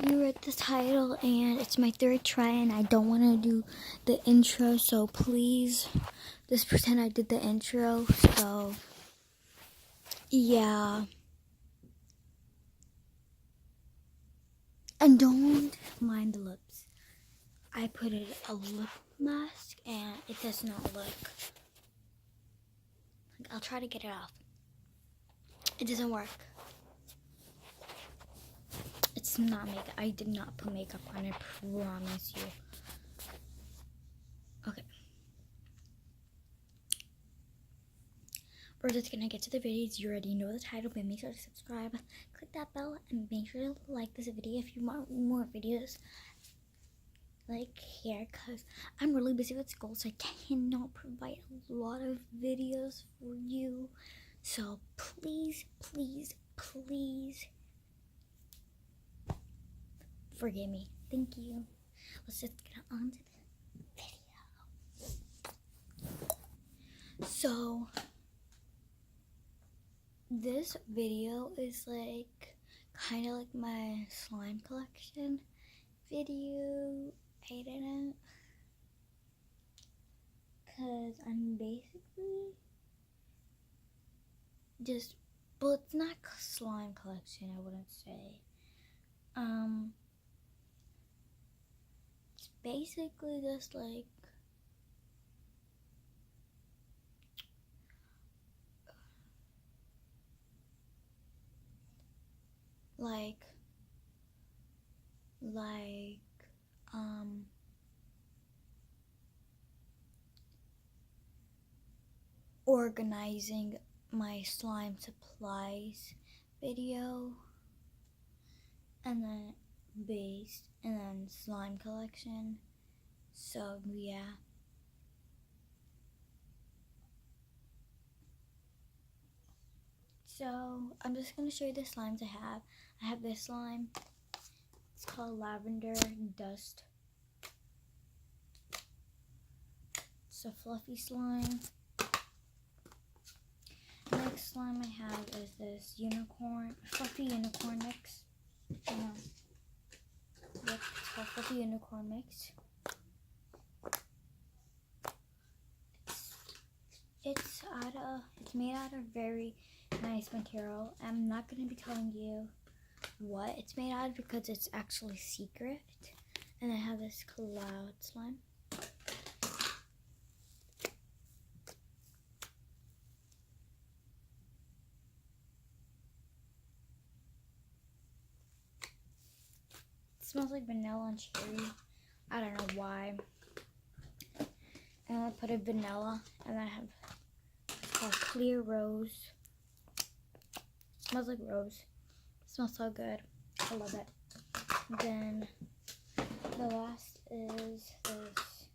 You read the title, and it's my third try, and I don't want to do the intro, so please just pretend I did the intro. So yeah, and don't mind the lips. I put it a lip mask, and it does not look. I'll try to get it off. It doesn't work. It's not makeup. I did not put makeup on, I promise you. Okay. We're just gonna get to the videos. You already know the title, but make sure to subscribe, click that bell, and make sure to like this video if you want more videos like here, because I'm really busy with school, so I cannot provide a lot of videos for you. So please, please, please forgive me. Thank you. Let's just get on to the video. So this video is like kind of like my slime collection video. I didn't, because I'm basically just, well, it's not slime collection, I wouldn't say. It's basically just like organizing my slime supplies video, and then slime collection. So yeah. So I'm just gonna show you the slimes I have. I have this slime. It's called Lavender Dust. It's a fluffy slime. The next slime I have is this fluffy unicorn mix. Yep, it's called fluffy unicorn mix. It's made out of very nice material. I'm not gonna be telling you what it's made out of because it's actually secret. And I have this cloud slime. It smells like vanilla and cherry. I don't know why. And I put a vanilla, and I have called Clear Rose. It smells like rose. It smells so good. I love it. Then the last is this.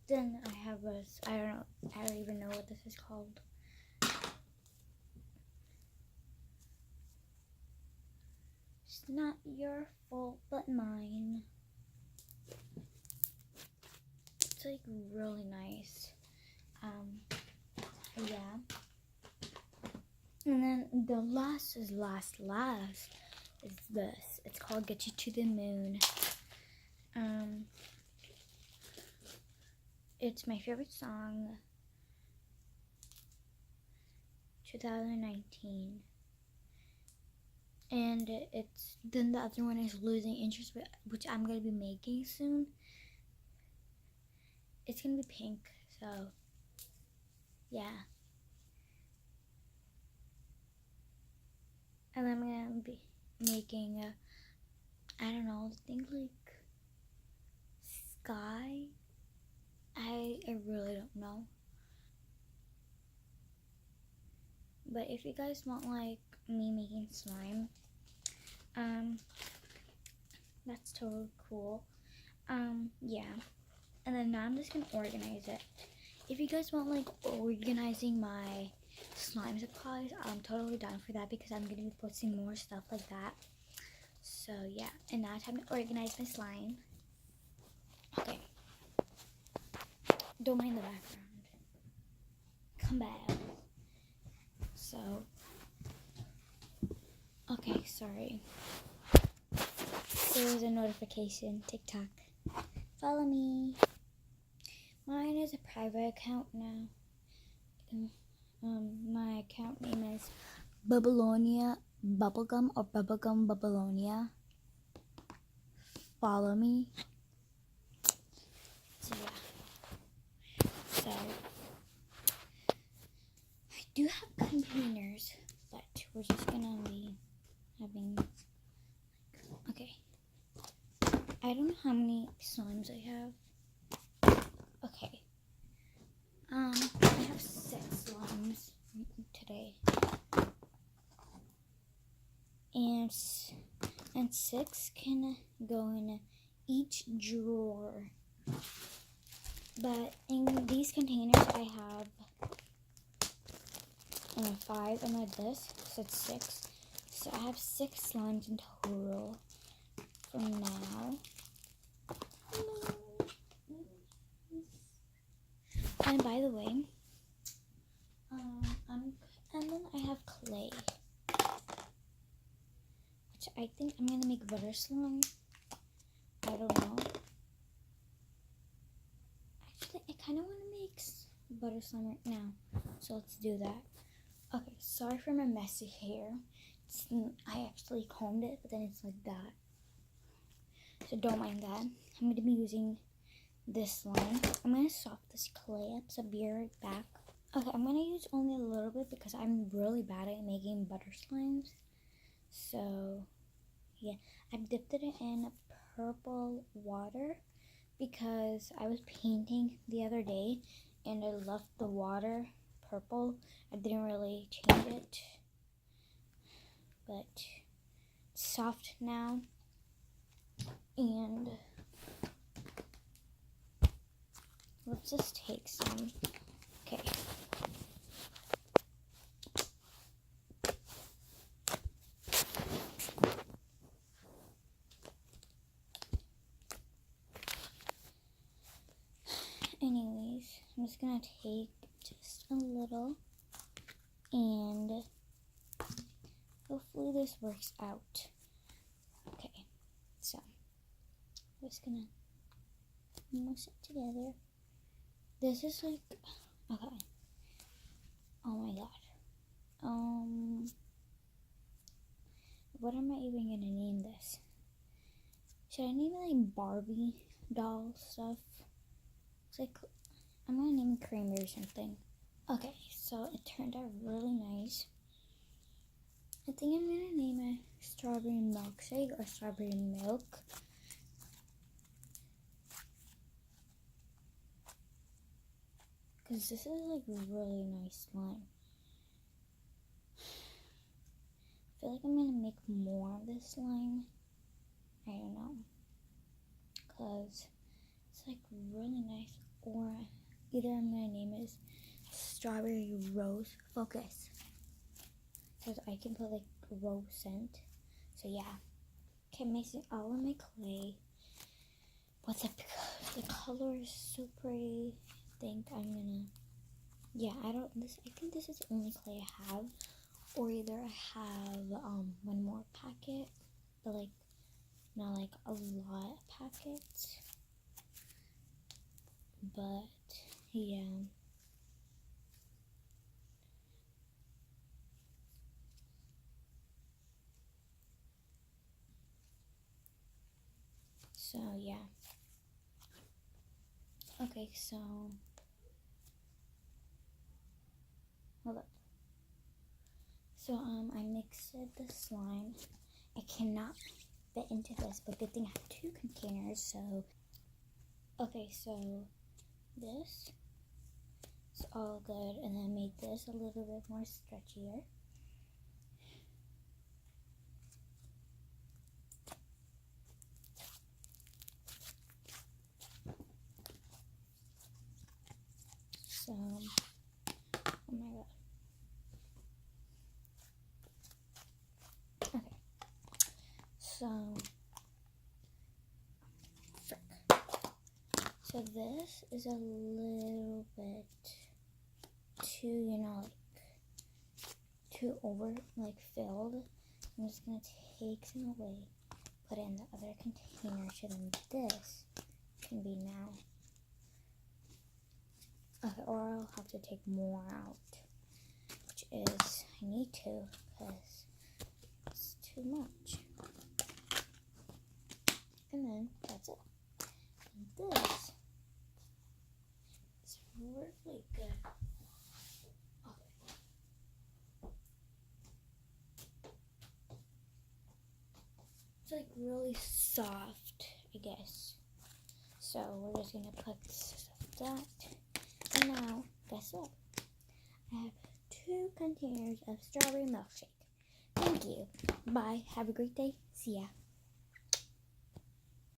Then I have this. I don't even know what this is called. It's not your fault, but mine. It's like really nice. Yeah. And then the last is this. It's called Get You to the Moon. It's my favorite song, 2019. And then the other one is Losing Interest, which I'm gonna be making soon. It's gonna be pink, so yeah. And I'm gonna be making I don't know, think like sky. I really don't know. But if you guys want like me making slime, that's totally cool. Yeah. And then now I'm just gonna organize it. If you guys want like organizing my slime supplies, I'm totally down for that because I'm gonna be posting more stuff like that. So yeah, and now it's time to organize my slime. Okay. Don't mind the background. Come back. So Okay, sorry. There was a notification. TikTok. Follow me. Mine is a private account now. My account name is Babylonia Bubblegum or Bubblegum Babylonia. Follow me. So yeah. So I do have containers, but we're just gonna be having. Okay. I don't know how many slimes I have. Okay. I have 6 slimes today. And 6 can go in each drawer. But in these containers I have 5 and like this, so it's 6. So I have 6 slimes in total for now. And by the way, and then I have clay, which I think I'm gonna make butter slime. I don't know. Actually, I kind of want to make butter slime right now, so let's do that. Okay, sorry for my messy hair. I actually combed it, but then it's like that. So don't mind that. I'm going to be using this slime. I'm going to soften this clay up, so be right back. Okay, I'm going to use only a little bit because I'm really bad at making butter slimes. So, yeah. I dipped it in purple water because I was painting the other day and I left the water purple. I didn't really change it, but it's soft now. And let's just take some. Okay. Anyways, I'm just gonna take just a little and hopefully this works out. Okay, so I'm just gonna mix it together. This is like, okay. Oh my god. What am I even gonna name this? Should I name it like Barbie doll stuff? It's like, I'm gonna name it Creamer or something. Okay, so it turned out really nice. I think I'm gonna name it Strawberry Milkshake or Strawberry Milk. Because this is like really nice slime. I feel like I'm gonna make more of this slime. I don't know. Because it's like really nice. Or either I'm gonna name it Strawberry Rose Focus. Because I can put like rose scent. So yeah. Okay, mixing all of my clay. What's up? The color is so pretty. I think I'm gonna. Yeah, I think this is the only clay I have. Or either I have one more packet, but like not like a lot of packets. But yeah. So yeah. Okay, so hold up. So I mixed the slime. I cannot fit into this, but good thing I have 2 containers, so okay, so this is all good, and then I made this a little bit more stretchier. So, oh my god. Okay. So, frick. So this is a little bit too, like, too over, like, filled. I'm just gonna take some away, put it in the other container, so then this can be now. Okay, or I'll have to take more out, which is, I need to, because it's too much. And then that's it. And this is really good. It's like really soft, I guess. So we're just gonna put that. And now, guess what? I have 2 containers of strawberry milkshake. Thank you. Bye. Have a great day. See ya.